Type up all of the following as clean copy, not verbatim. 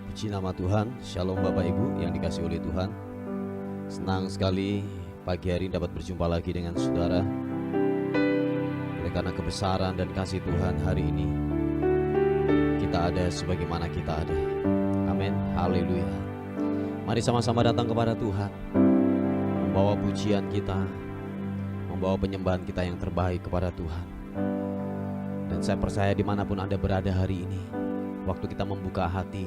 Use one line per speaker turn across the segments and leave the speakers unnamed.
Puji nama Tuhan. Shalom Bapak Ibu yang dikasihi oleh Tuhan. Senang sekali pagi hari dapat berjumpa lagi dengan saudara. Oleh karena kebesaran dan kasih Tuhan hari ini, kita ada sebagaimana kita ada. Amin. Haleluya. Mari sama-sama datang kepada Tuhan, membawa pujian kita, membawa penyembahan kita yang terbaik kepada Tuhan. Dan saya percaya dimanapun Anda berada hari ini, waktu kita membuka hati,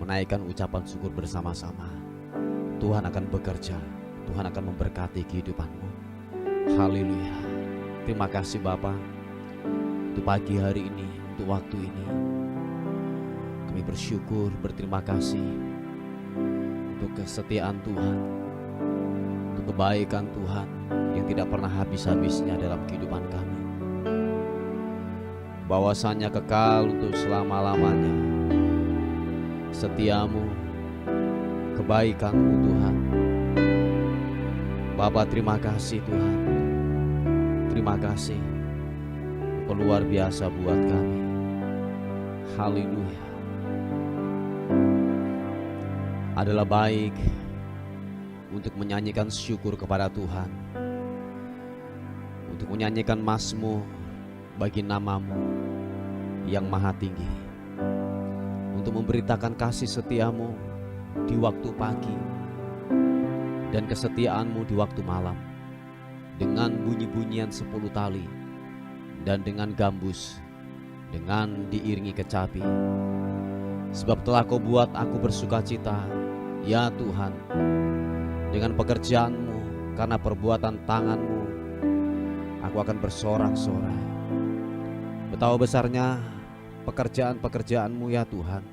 menaikkan ucapan syukur bersama-sama, Tuhan akan bekerja, Tuhan akan memberkati kehidupanmu. Haleluya. Terima kasih Bapa untuk pagi hari ini, untuk waktu ini. Kami bersyukur, berterima kasih untuk kesetiaan Tuhan, untuk kebaikan Tuhan yang tidak pernah habis-habisnya dalam kehidupan kami, bahwasanya kekal untuk selama-lamanya. Setiamu, kebaikanmu Tuhan. Bapa, terima kasih Tuhan. Terima kasih untuk luar biasa buat kami. Haleluya. Adalah baik untuk menyanyikan syukur kepada Tuhan, untuk menyanyikan mazmur bagi namamu yang maha tinggi, untuk memberitakan kasih setiamu di waktu pagi dan kesetiaanmu di waktu malam, dengan bunyi-bunyian 10 tali dan dengan gambus, dengan diiringi kecapi. Sebab telah kau buat aku bersuka cita, ya Tuhan, dengan pekerjaanmu, karena perbuatan tanganmu aku akan bersorak-sorai. Betapa besarnya pekerjaan-pekerjaanmu ya Tuhan,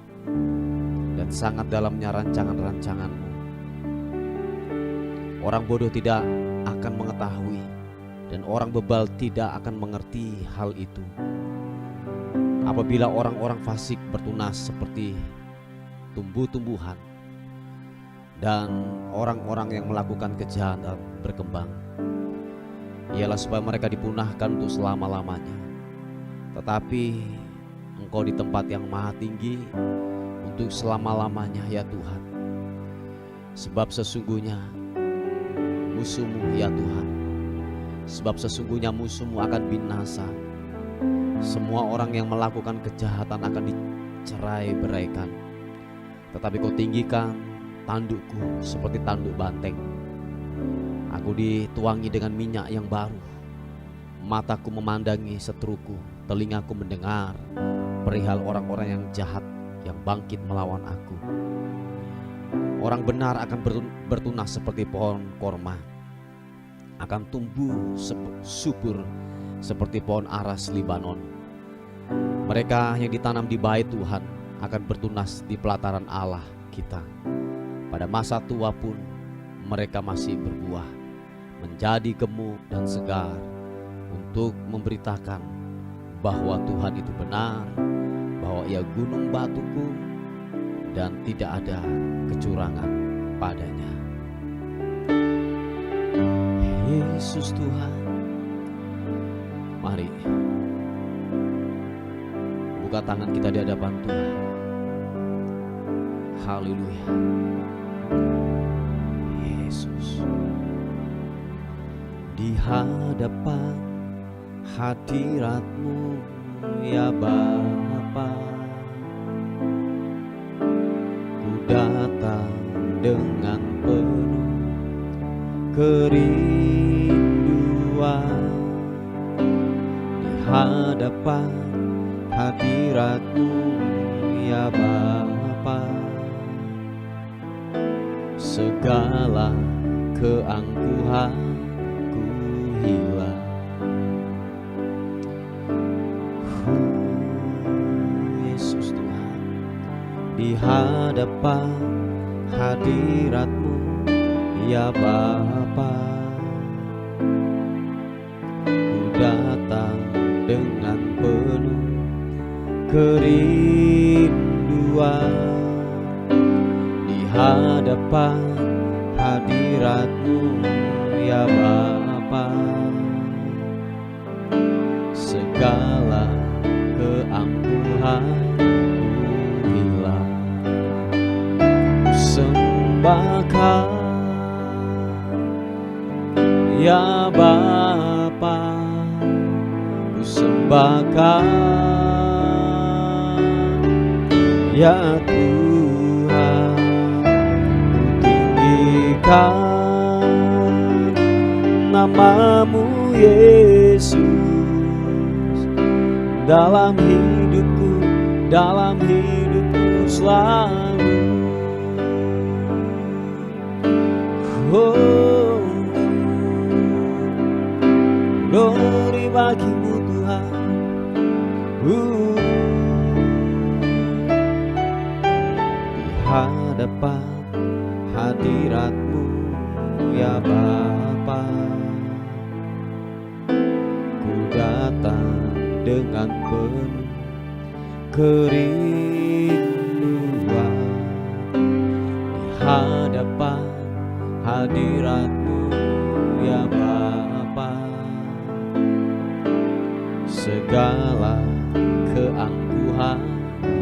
dan sangat dalamnya rancangan-rancanganmu. Orang bodoh tidak akan mengetahui, dan orang bebal tidak akan mengerti hal itu. Apabila orang-orang fasik bertunas seperti tumbuh-tumbuhan, dan orang-orang yang melakukan kejahatan berkembang, ialah supaya mereka dipunahkan untuk selama-lamanya. Tetapi Engkau di tempat yang maha tinggi untuk selama-lamanya ya Tuhan. Sebab sesungguhnya musuhmu ya Tuhan, sebab sesungguhnya musuhmu akan binasa. Semua orang yang melakukan kejahatan akan dicerai-beraikan. Tetapi kau tinggikan tandukku seperti tanduk banteng. Aku dituangi dengan minyak yang baru. Mataku memandangi seteruku, telingaku mendengar perihal orang-orang yang jahat yang bangkit melawan aku. Orang benar akan bertunas seperti pohon korma, akan tumbuh subur seperti pohon aras Libanon. Mereka yang ditanam di bait Tuhan akan bertunas di pelataran Allah kita. Pada masa tua pun mereka masih berbuah, menjadi gemuk dan segar, untuk memberitakan bahwa Tuhan itu benar, bahwa Ia gunung batuku dan tidak ada kecurangan padanya. Yesus Tuhan, mari buka tangan kita di hadapan Tuhan. Haleluya. Yesus, di hadapan hadirat-Mu ya Bapa, ku datang dengan penuh kerinduan. Di hadapan hadirat-Mu ya Bapa, segala keangkuhanku hilang. Yesus Tuhan, di hadapan hadirat-Mu ya Bapa, ku datang dengan penuh kerinduan. Di hadapan hadirat-Mu ya Bapa, segala keangkuhanku hilang. sembahkan ya Bapa, ku sembahkan ya Tuhan, ku tinggikan nama-Mu Yesus dalam hidupku selalu. Oh, glory bagi-Mu Tuhan. Di hadapan hadirat-Mu ya Bapa, ku datang dengan penuh kerinduan. Di hadapan hadirat-Mu ya Bapa, segala keangkuhan ku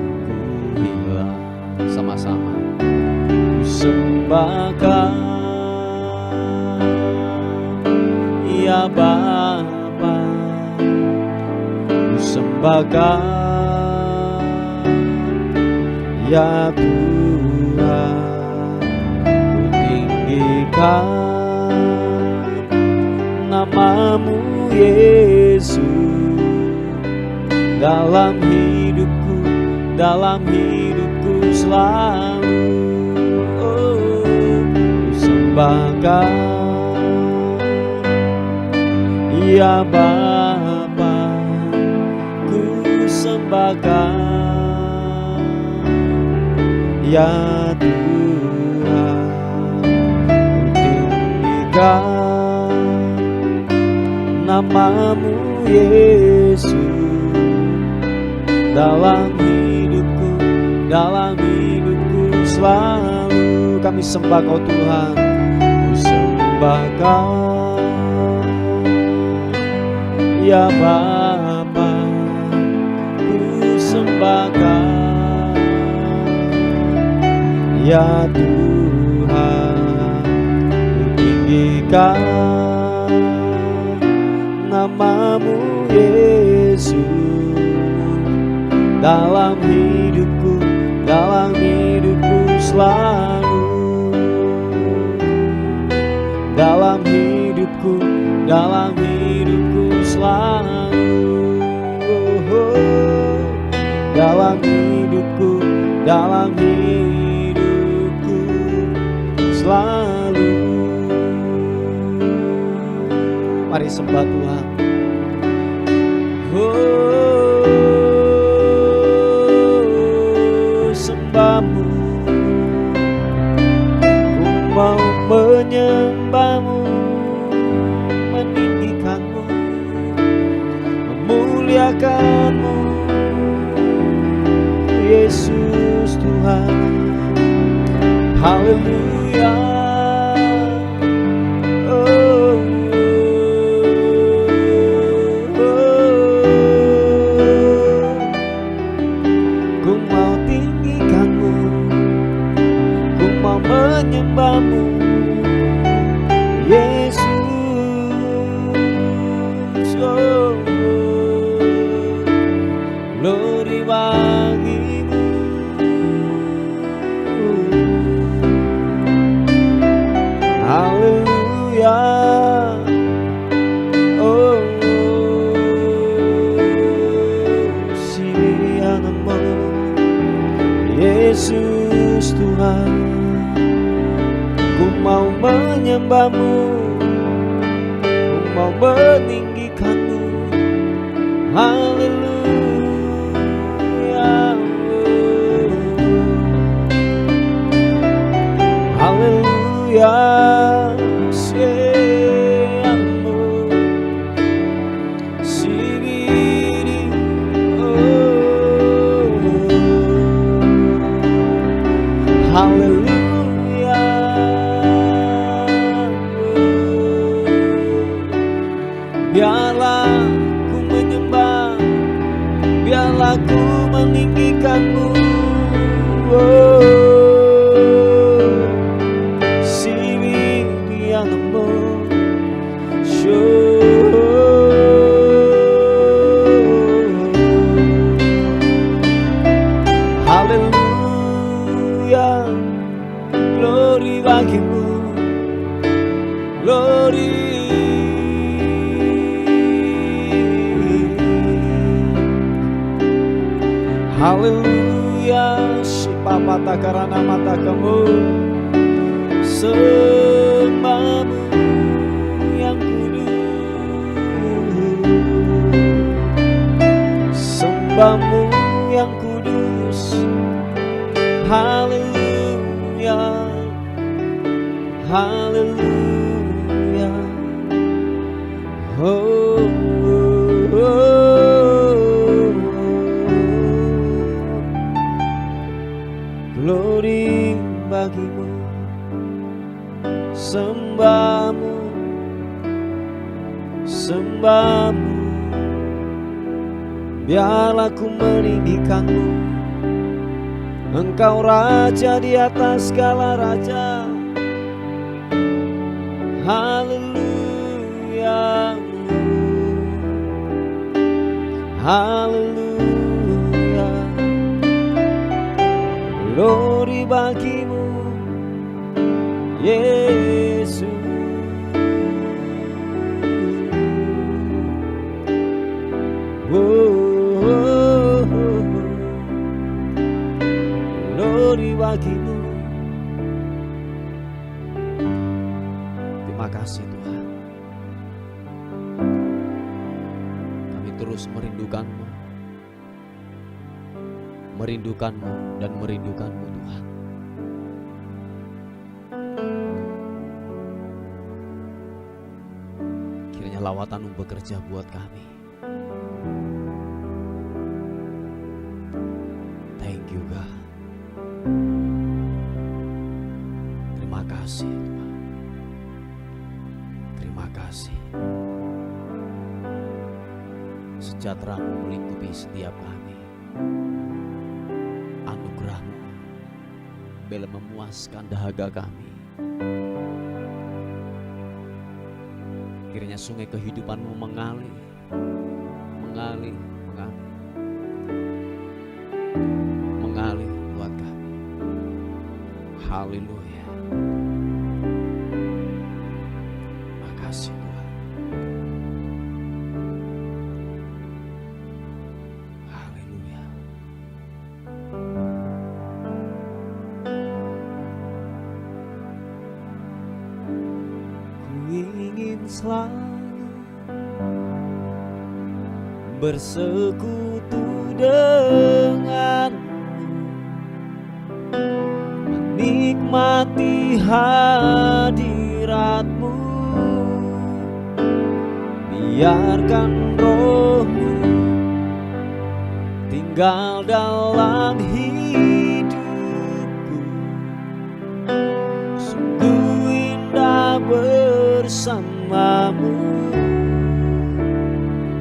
hilang. Sama-sama ku sembahkan ya Bapa, ku sembahkan ya Tuhan, ku tinggikan nama-Mu Yesus dalam hidupku selalu. Oh, ku sembahkan ya Bapa, ku sembahkan ya Tuhan, ku tinggikan nama-Mu Yesus dalam hidupku selalu. Kami sembah Kau Tuhan, ku sembahkan ya Bapa, ku sembahkan ya Tuhan, ku tinggikan nama-Mu Yesus dalam hidupku selalu. Dalam hidupku selalu. Oh, dalam hidupku selalu. Mari sembah Tuhan. Oh, sembah-Mu, ku mau menyembah-Mu, meninggikan-Mu, memuliakan-Mu, Yesus Tuhan. Haleluya. Menyembah-Mu Yesus. Oh, glory bagi-Mu. Haleluya. Oh, silihan-Mu Yesus Tuhan. Ku mau menyembah-Mu, ku mau meninggikan-Mu. Haleluya. Haleluya. Siamu sibiri. Oh, haleluya. Biarlah ku menyembah, biarlah ku meninggikan-Mu. Oh, Haleluya, Shipapata karana mata kamu, sembahmu yang kudus, sembahmu yang kudus. Haleluya, haleluya. Oh, oh, oh. Glory bagimu, sembahmu, sembahmu. Biarlah ku meninggikanmu, Engkau Raja di atas segala raja. Haleluya, haleluya. Glory bagimu, Yesus. Oh, oh, oh. Glory bagimu. Terima kasih Tuhan. Kami terus merindukanmu, merindukanmu dan merindukanmu Tuhan. Kiranya lawatanmu bekerja buat kami. Thank you God. Terima kasih Tuhan. Terima kasih. Sejahtera-Mu melingkupi setiap kami. Anugerah-Mu bela memuaskan dahaga kami. Kiranya sungai kehidupan-Mu mengalir, mengalir, mengalir, mengalir buat kami. Haleluya. Makasih Tuhan. Haleluya. Ku ingin selalu bersekutu denganmu, menikmati hadirat-Mu. Biarkan Roh-Mu tinggal dalam hidupku. Sungguh indah bersama-Mu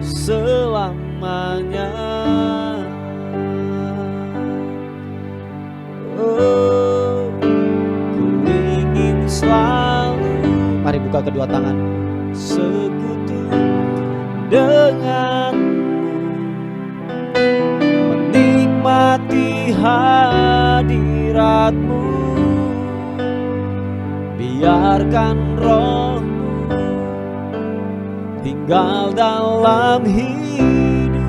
selamanya. Oh, ku ingin selalu, mari buka kedua tangan, sekutu denganmu, menikmati hadirat-Mu. Biarkan Roh-Mu tinggal dalam hidupku.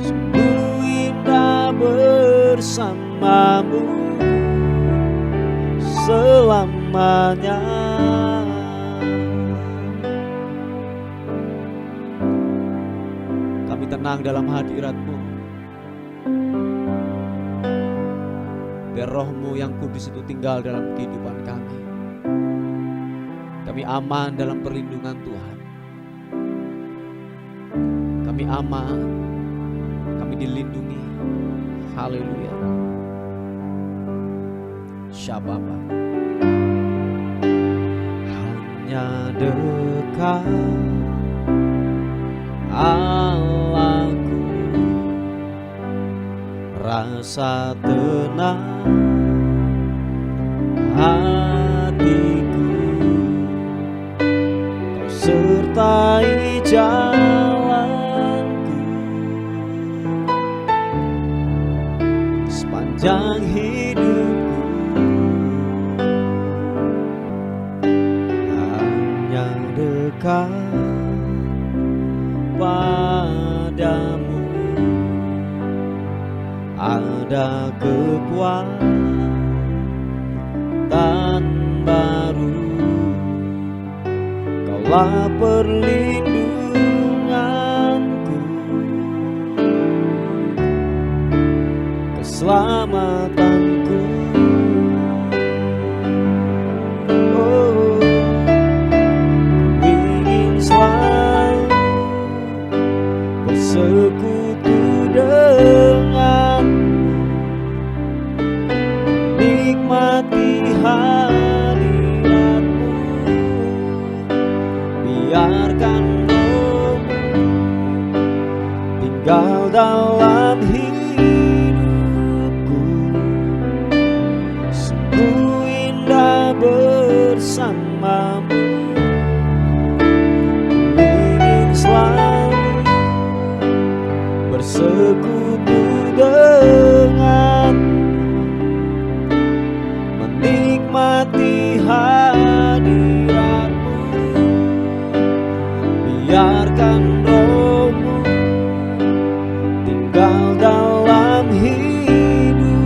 Sungguh indah bersama-Mu selamanya. Kami tenang dalam hadirat-Mu. Biar Roh-Mu yang kudus itu tinggal dalam kehidupan kami. Kami aman dalam perlindungan Tuhan. Kami aman, kami dilindungi. Haleluya. Syababa. Hanya dekat Allahku, rasa tenang hatiku. Kau sertai jalanku sepanjang hidupku. Hanya dekat padamu, ada kekuatan baru. Kaulah perlindunganku, keselamatanku. Oh, ku ingin selalu bersekutu dengan, nikmati hadiratmu. Biarkan Roh-Mu tinggal dalam hidupku. Sungguh indah bersamamu. Ku ingin selalu bersekutu dengan, menikmati hadiratmu. Biarkan Roh-Mu tinggal dalam hidupku.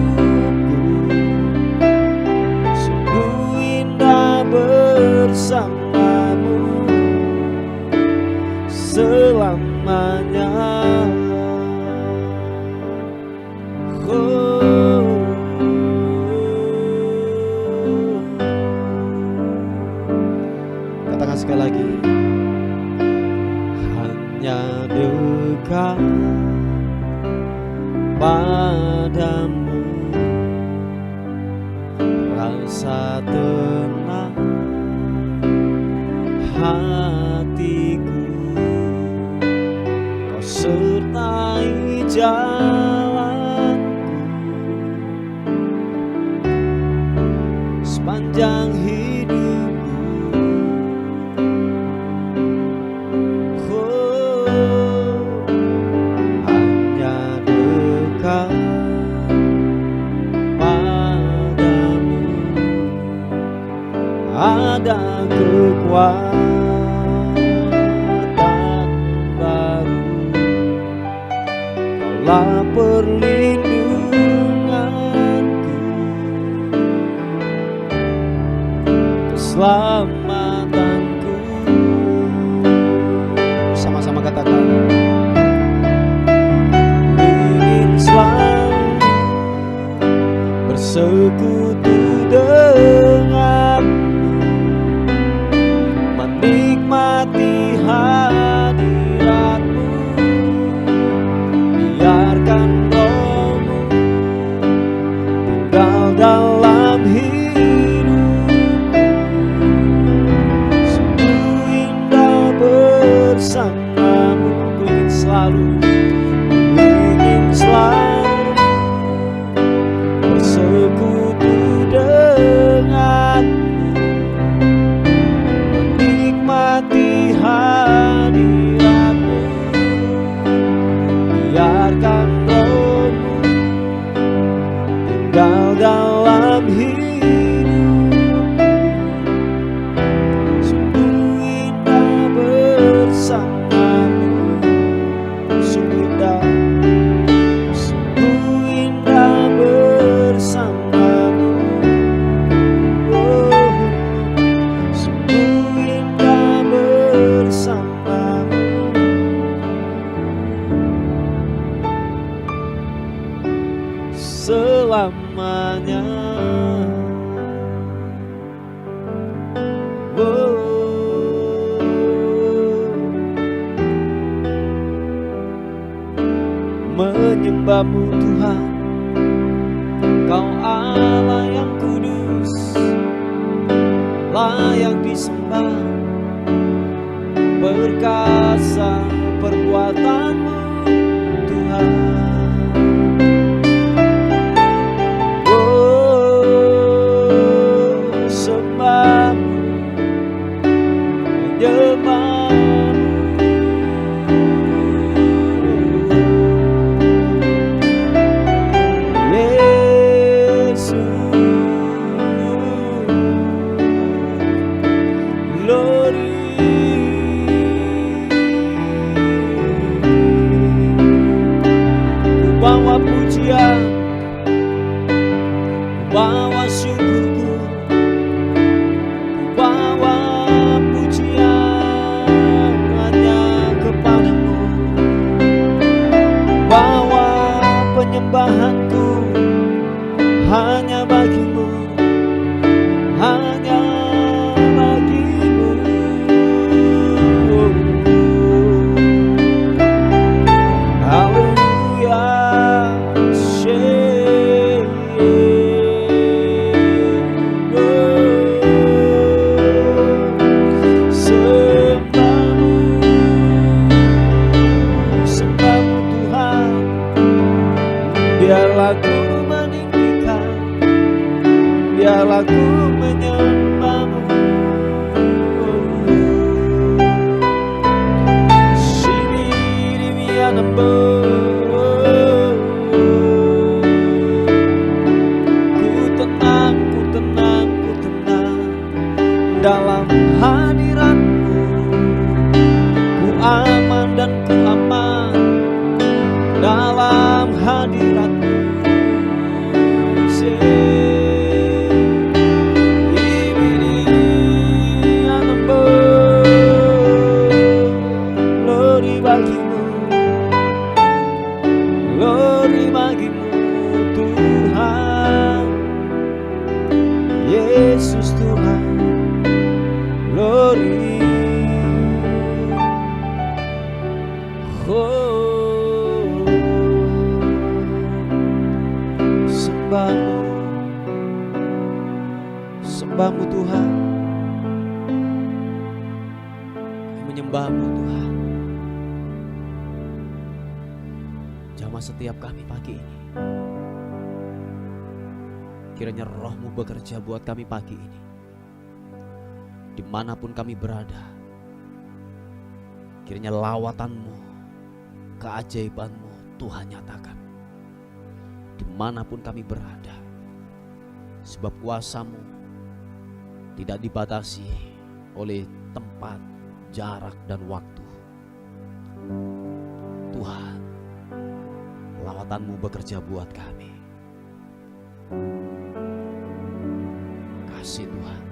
Sungguh indah bersamamu selamanya. Katakan sekali lagi, hanya dekat padamu, rasa tenang hatiku. Kau sertai jalanku sepanjang hidupku. Hanya dekat padamu ada kekuatan baru. Kaulah perlindunganku, keselamatanku. Sama-sama katakan, ingin selalu bersekutu denganmu, menikmati hadiratmu. Biarkan Roh-Mu tinggal dalam hidupku. Sungguh indah bersamamu. Ku ingin selalu bersekutu denganmu, menikmati hadiratmu. Biarkan Roh-Mu tinggal dalam hidupku. Sungguh indah bersamamu. Sungguh indah bersamamu. Oh, sungguh indah bersamamu selamanya. Oh, menyembah-Mu Tuhan, Kau Allah yang kudus, layak disembah. Perkasa perbuatan-Mu Tuhan. Oh, sembah-Mu, menyembah-Mu. Glory. penyembahanku hanya bagimu, hanya bagimu. Haleluya, sembahmu Tuhan, biarlah ku meninggikan, biarlah ku menyembahmu. Ku tenang dalam hadiratmu. Ku aman dan ku aman dalam hadiratmu. Glory bagimu, glory bagimu Tuhan, Yesus Tuhan, glory. Oh, sembahmu, sembahmu Tuhan, menyembahmu Tuhan. Jamah setiap kami pagi ini, kiranya Roh-Mu bekerja buat kami pagi ini, dimanapun kami berada. Kiranya lawatan-Mu, keajaiban-Mu Tuhan nyatakan dimanapun kami berada, sebab kuasa-Mu tidak dibatasi oleh tempat, jarak, dan waktu. Tuhan, lawatan-Mu bekerja buat kami. Kasih Tuhan.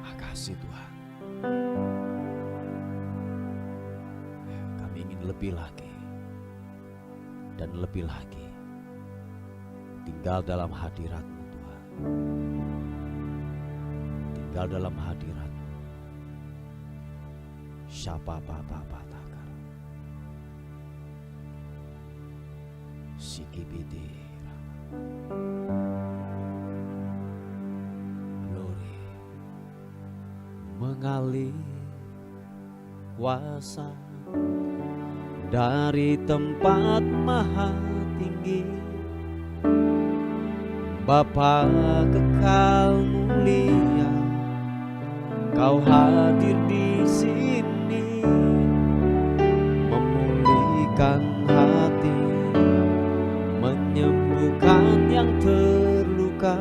Makasih Tuhan. Kami ingin lebih lagi dan lebih lagi tinggal dalam hadirat-Mu Tuhan. Tinggal dalam hadirat-Mu. Syapa takar. Sikibidi. Glory mengalir kuasa dari tempat maha tinggi. Bapa kekal mulia, Kau hadir di sini, memulihkan hati, menyembuhkan yang terluka.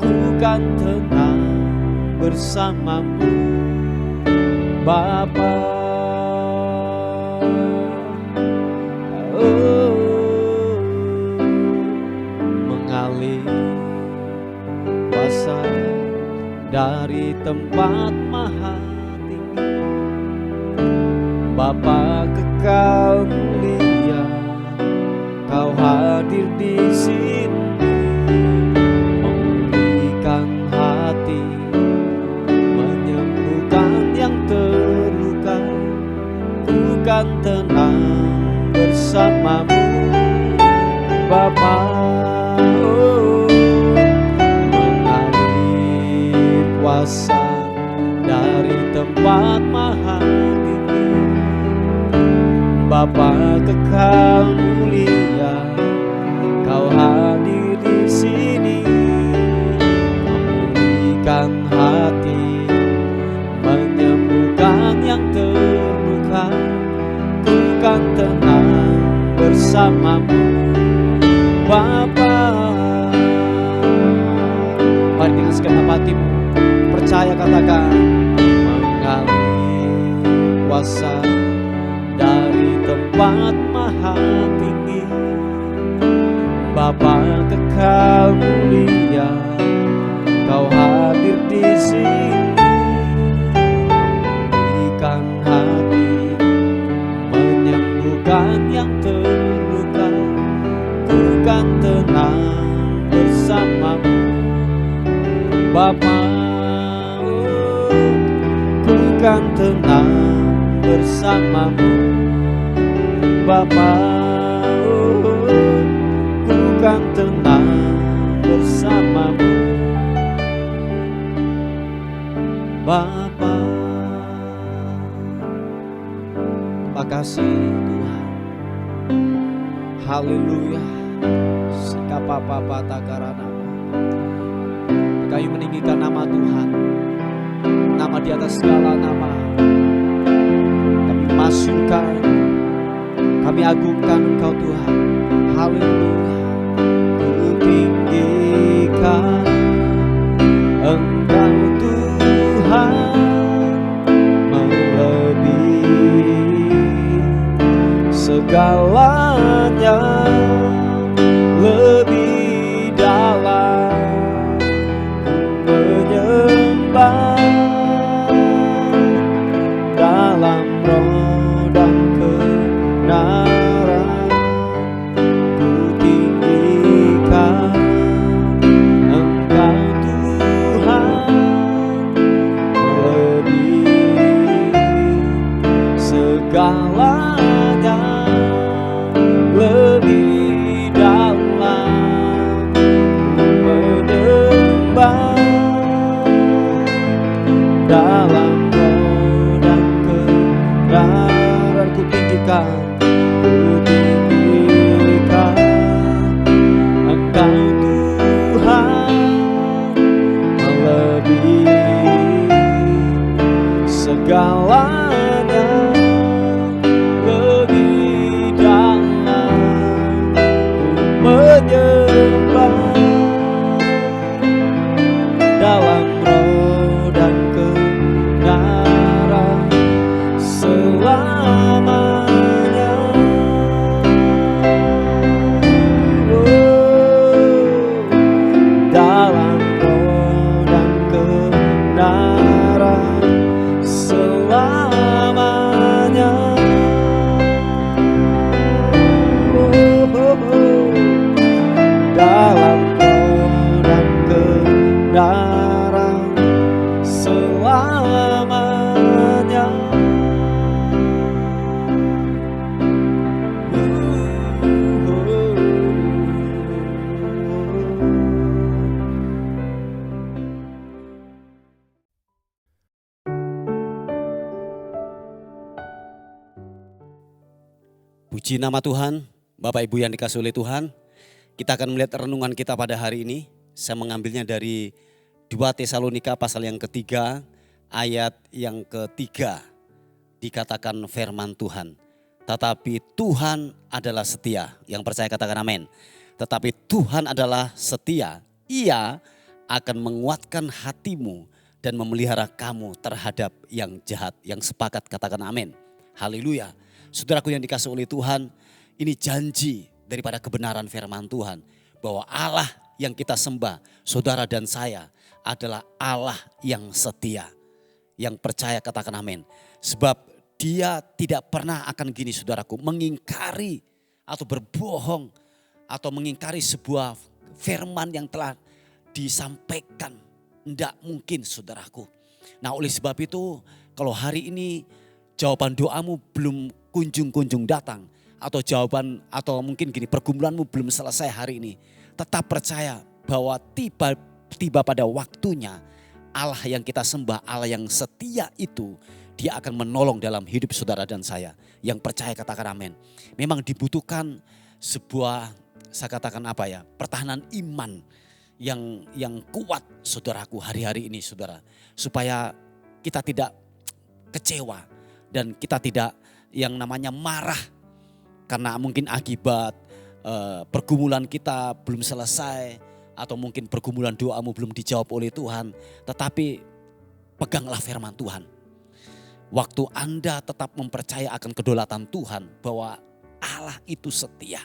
Ku kan tenang bersamamu, Bapa. Oh, mengalir kuasa dari tempat maha tinggi. Bapa kekal mulia, Kau hadir di sini, memulihkan hati, menyembuhkan yang terluka. Ku kan tenang bersamamu, Bapa. Oh, mengalir kuasa dari tempat maha tinggi. Bapa kekal mulia, Kau hadir di sini, memulihkan hati, menyembuhkan yang terluka. Ku kan tenang bersamamu, Bapa. Mari dengan segenap hatimu percaya, katakan, mengalir kuasa dari tempat maha tinggi. Bapa kekal mulia, Kau hadir di sini, bersamamu Bapa, ku kan tenang bersamamu Bapa, ku kan tenang bersamamu Bapa. Terima kasih Tuhan. Haleluya. Sikapapa takarana. Kami meninggikan nama Tuhan, nama di atas segala nama. Kami masukkan, kami agungkan Engkau Tuhan. Haleluya. Ku tinggikan Engkau Tuhan, segalanya, lebih dalam menyembah dalam roh dan kebenaran. Ku tinggikan Engkau Tuhan, lebih segalanya, lebih dalam menyembah dalam roh dan kebenaran. Ku tinggikan Engkau Tuhan, melebihi segalanya, lebih dalam menyembah dalam roh dan kebenaran selamanya. Dalam roh dan kebenaran selamanya. Dalam roh dan kebenaran selamanya.
Puji nama Tuhan, Bapak Ibu yang dikasihi oleh Tuhan. Kita akan melihat renungan kita pada hari ini. Saya mengambilnya dari 2 Tesalonika pasal yang ketiga, ayat yang ketiga. Dikatakan firman Tuhan, tetapi Tuhan adalah setia. Yang percaya katakan amin. Tetapi Tuhan adalah setia. Ia akan menguatkan hatimu dan memelihara kamu terhadap yang jahat. Yang sepakat katakan amin. Haleluya. Saudaraku yang dikasihi oleh Tuhan, ini janji daripada kebenaran firman Tuhan. Bahwa Allah yang kita sembah, saudara dan saya, adalah Allah yang setia. Yang percaya katakan amin. Sebab Dia tidak pernah akan gini saudaraku, mengingkari atau berbohong atau mengingkari sebuah firman yang telah disampaikan. Tidak mungkin saudaraku. Nah oleh sebab itu kalau hari ini jawaban doamu belum kunjung-kunjung datang, atau jawaban atau mungkin gini pergumulanmu belum selesai hari ini, tetap percaya bahwa tiba pada waktunya Allah yang kita sembah, Allah yang setia itu, Dia akan menolong dalam hidup saudara dan saya. Yang percaya katakan amin. Memang dibutuhkan sebuah, saya katakan apa ya, pertahanan iman yang kuat saudaraku hari-hari ini saudara, supaya kita tidak kecewa dan kita tidak yang namanya marah karena mungkin akibat pergumulan kita belum selesai, atau mungkin pergumulan doamu belum dijawab oleh Tuhan. Tetapi peganglah firman Tuhan. Waktu Anda tetap mempercaya akan kedaulatan Tuhan, bahwa Allah itu setia,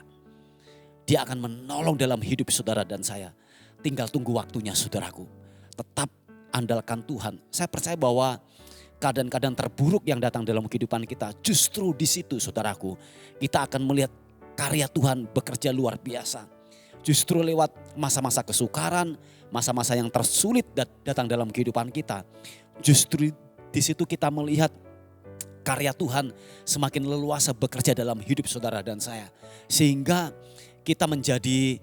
Dia akan menolong dalam hidup saudara dan saya. Tinggal tunggu waktunya saudaraku. Tetap andalkan Tuhan. Saya percaya bahwa keadaan-keadaan terburuk yang datang dalam kehidupan kita, justru di situ saudaraku, kita akan melihat karya Tuhan bekerja luar biasa. Justru lewat masa-masa kesukaran, masa-masa yang tersulit datang dalam kehidupan kita. Justru di situ kita melihat karya Tuhan semakin leluasa bekerja dalam hidup saudara dan saya. Sehingga kita menjadi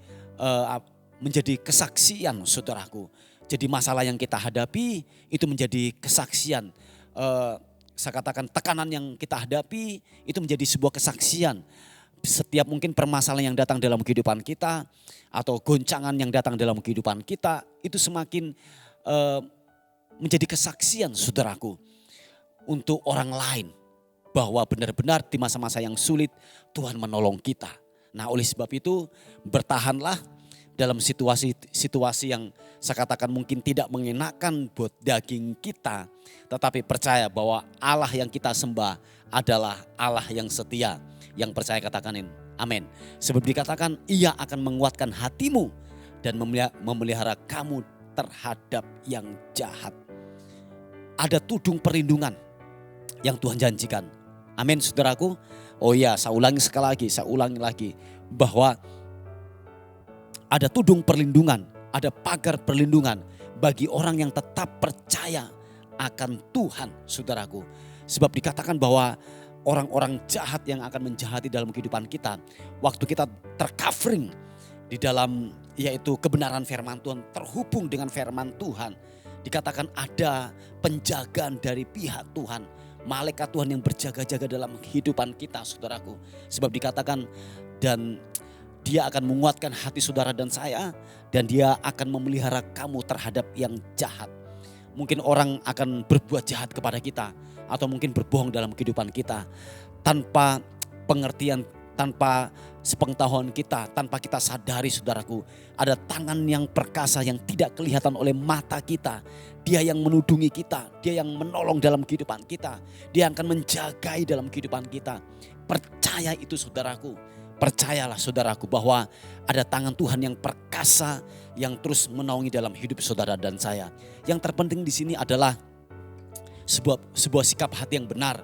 kesaksian saudaraku. Jadi masalah yang kita hadapi itu menjadi kesaksian. Saya katakan tekanan yang kita hadapi itu menjadi sebuah kesaksian. Setiap mungkin permasalahan yang datang dalam kehidupan kita atau goncangan yang datang dalam kehidupan kita itu semakin menjadi kesaksian saudaraku untuk orang lain bahwa benar-benar di masa-masa yang sulit Tuhan menolong kita. Nah, oleh sebab itu bertahanlah dalam situasi yang saya katakan mungkin tidak mengenakan buat daging kita, tetapi percaya bahwa Allah yang kita sembah adalah Allah yang setia. Yang percaya katakan amin. Sebab dikatakan ia akan menguatkan hatimu dan memelihara kamu terhadap yang jahat. Ada tudung perlindungan yang Tuhan janjikan. Amin saudaraku. Oh iya, saya ulangi lagi bahwa ada tudung perlindungan, ada pagar perlindungan bagi orang yang tetap percaya akan Tuhan saudaraku. Sebab dikatakan bahwa orang-orang jahat yang akan menjahati dalam kehidupan kita, waktu kita tercovering di dalam yaitu kebenaran firman Tuhan, terhubung dengan firman Tuhan, dikatakan ada penjagaan dari pihak Tuhan, malaikat Tuhan yang berjaga-jaga dalam kehidupan kita saudaraku. Sebab dikatakan dan dia akan menguatkan hati saudara dan saya, dan dia akan memelihara kamu terhadap yang jahat. Mungkin orang akan berbuat jahat kepada kita atau mungkin berbohong dalam kehidupan kita tanpa pengertian, tanpa sepengetahuan kita, tanpa kita sadari saudaraku. Ada tangan yang perkasa yang tidak kelihatan oleh mata kita. Dia yang menudungi kita, dia yang menolong dalam kehidupan kita. Dia akan menjagai dalam kehidupan kita. Percaya itu saudaraku. Percayalah saudaraku bahwa ada tangan Tuhan yang perkasa yang terus menaungi dalam hidup saudara dan saya. Yang terpenting di sini adalah sebuah sikap hati yang benar,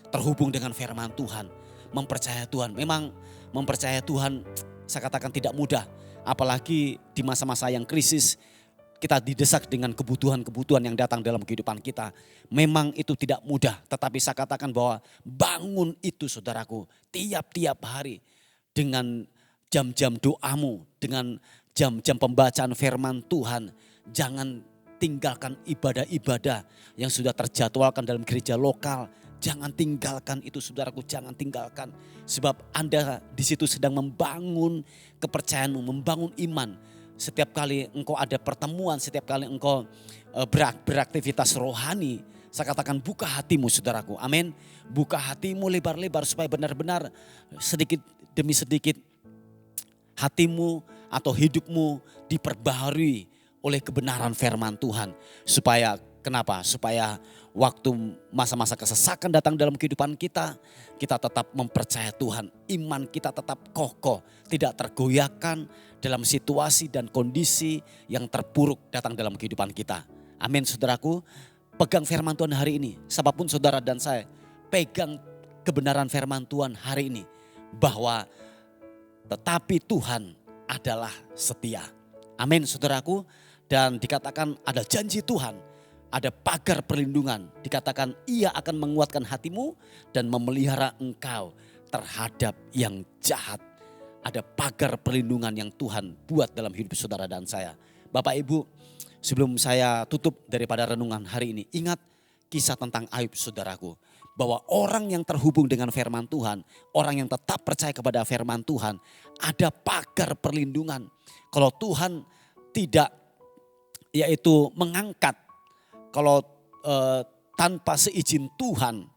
terhubung dengan firman Tuhan, mempercayai Tuhan. Memang mempercayai Tuhan saya katakan tidak mudah, apalagi di masa-masa yang krisis kita didesak dengan kebutuhan-kebutuhan yang datang dalam kehidupan kita. Memang itu tidak mudah, tetapi saya katakan bahwa bangun itu saudaraku tiap-tiap hari dengan jam-jam doamu, dengan jam-jam pembacaan firman Tuhan. Jangan tinggalkan ibadah-ibadah yang sudah terjadwalkan dalam gereja lokal. Jangan tinggalkan itu saudaraku, jangan tinggalkan. Sebab Anda di situ sedang membangun kepercayaanmu, membangun iman. Setiap kali engkau ada pertemuan, setiap kali engkau beraktivitas rohani, saya katakan buka hatimu saudaraku, amin. Buka hatimu lebar-lebar supaya benar-benar sedikit demi sedikit hatimu atau hidupmu diperbaharui oleh kebenaran firman Tuhan. Supaya kenapa? Supaya waktu masa-masa kesesakan datang dalam kehidupan kita, kita tetap mempercayai Tuhan. Iman kita tetap kokoh, tidak tergoyahkan dalam situasi dan kondisi yang terpuruk datang dalam kehidupan kita. Amin saudaraku. Pegang firman Tuhan hari ini. Siapapun saudara dan saya, pegang kebenaran firman Tuhan hari ini. Bahwa tetapi Tuhan adalah setia. Amin saudaraku. Dan dikatakan ada janji Tuhan, ada pagar perlindungan. Dikatakan ia akan menguatkan hatimu dan memelihara engkau terhadap yang jahat. Ada pagar perlindungan yang Tuhan buat dalam hidup saudara dan saya. Bapak Ibu, sebelum saya tutup daripada renungan hari ini, ingat kisah tentang Ayub saudaraku. Bahwa orang yang terhubung dengan firman Tuhan, orang yang tetap percaya kepada firman Tuhan, ada pagar perlindungan. Kalau Tuhan tidak yaitu mengangkat, kalau tanpa seizin Tuhan,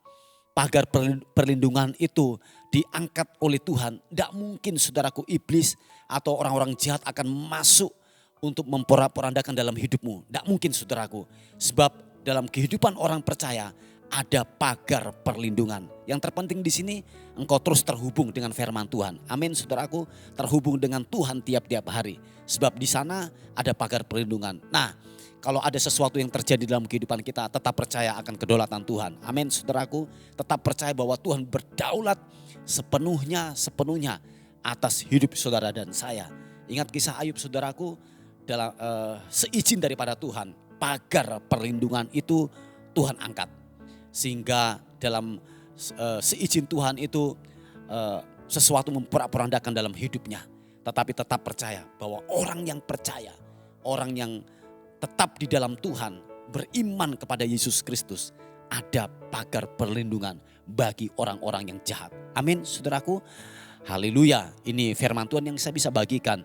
pagar perlindungan itu diangkat oleh Tuhan. Tidak mungkin saudaraku iblis atau orang-orang jahat akan masuk untuk memporak-porandakan dalam hidupmu. Tidak mungkin saudaraku. Sebab dalam kehidupan orang percaya ada pagar perlindungan. Yang terpenting di sini engkau terus terhubung dengan firman Tuhan. Amin saudaraku, terhubung dengan Tuhan tiap-tiap hari. Sebab di sana ada pagar perlindungan. Nah, kalau ada sesuatu yang terjadi dalam kehidupan kita, tetap percaya akan kedaulatan Tuhan. Amin saudaraku, tetap percaya bahwa Tuhan berdaulat sepenuhnya atas hidup saudara dan saya. Ingat kisah Ayub saudaraku, dalam seizin daripada Tuhan, pagar perlindungan itu Tuhan angkat. Sehingga dalam seizin Tuhan itu sesuatu memporak-porandakan dalam hidupnya. Tetapi tetap percaya bahwa orang yang percaya, orang yang tetap di dalam Tuhan, beriman kepada Yesus Kristus, ada pagar perlindungan bagi orang-orang yang jahat. Amin saudaraku. Haleluya. Ini firman Tuhan yang saya bisa bagikan.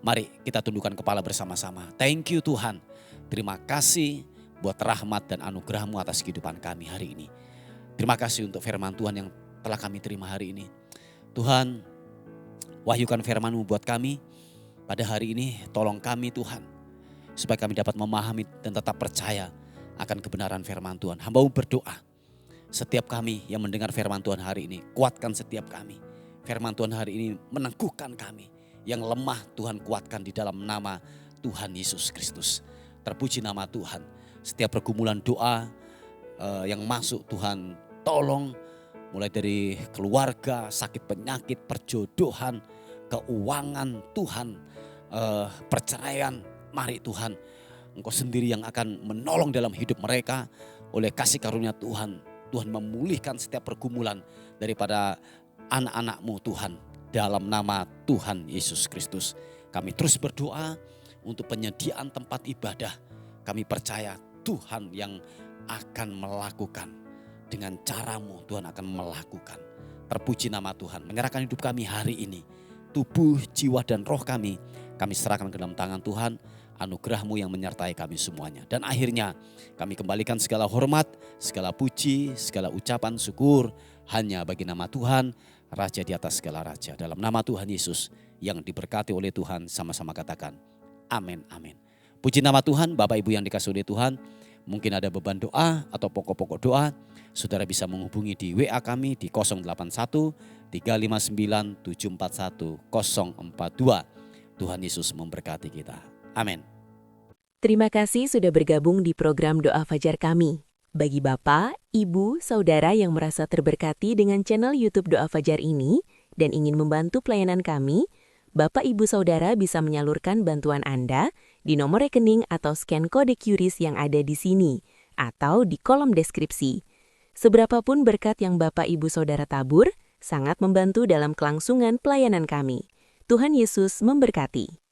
Mari kita tundukkan kepala bersama-sama. Thank you Tuhan. Terima kasih buat rahmat dan anugerah-Mu atas kehidupan kami hari ini. Terima kasih untuk firman Tuhan yang telah kami terima hari ini. Tuhan, wahyukan firman-Mu buat kami pada hari ini. Tolong kami Tuhan, supaya kami dapat memahami dan tetap percaya akan kebenaran firman Tuhan. Hamba-Mu berdoa, setiap kami yang mendengar firman Tuhan hari ini, kuatkan setiap kami. Firman Tuhan hari ini meneguhkan kami. Yang lemah Tuhan kuatkan di dalam nama Tuhan Yesus Kristus. Terpuji nama Tuhan. Setiap pergumulan doa yang masuk Tuhan tolong. Mulai dari keluarga, sakit penyakit, perjodohan, keuangan Tuhan, perceraian. Mari Tuhan, Engkau sendiri yang akan menolong dalam hidup mereka. Oleh kasih karunia Tuhan, Tuhan memulihkan setiap pergumulan daripada anak-anak-Mu Tuhan. Dalam nama Tuhan Yesus Kristus. Kami terus berdoa untuk penyediaan tempat ibadah. Kami percaya Tuhan yang akan melakukan. Dengan cara-Mu Tuhan akan melakukan. Terpuji nama Tuhan. Menyerahkan hidup kami hari ini. Tubuh, jiwa dan roh kami serahkan ke dalam tangan Tuhan. Anugerah-Mu yang menyertai kami semuanya. Dan akhirnya kami kembalikan segala hormat, segala puji, segala ucapan syukur hanya bagi nama Tuhan, Raja di atas segala raja. Dalam nama Tuhan Yesus yang diberkati oleh Tuhan, sama-sama katakan amin, amin. Puji nama Tuhan. Bapak Ibu yang dikasihi oleh Tuhan, mungkin ada beban doa atau pokok-pokok doa, saudara bisa menghubungi di WA kami di 081 359 741 042. Tuhan Yesus memberkati kita. Amin.
Terima kasih sudah bergabung di program Doa Fajar kami. Bagi Bapak, Ibu, Saudara yang merasa terberkati dengan channel YouTube Doa Fajar ini dan ingin membantu pelayanan kami, Bapak Ibu Saudara bisa menyalurkan bantuan Anda di nomor rekening atau scan kode QRIS yang ada di sini atau di kolom deskripsi. Seberapapun berkat yang Bapak Ibu Saudara tabur, sangat membantu dalam kelangsungan pelayanan kami. Tuhan Yesus memberkati.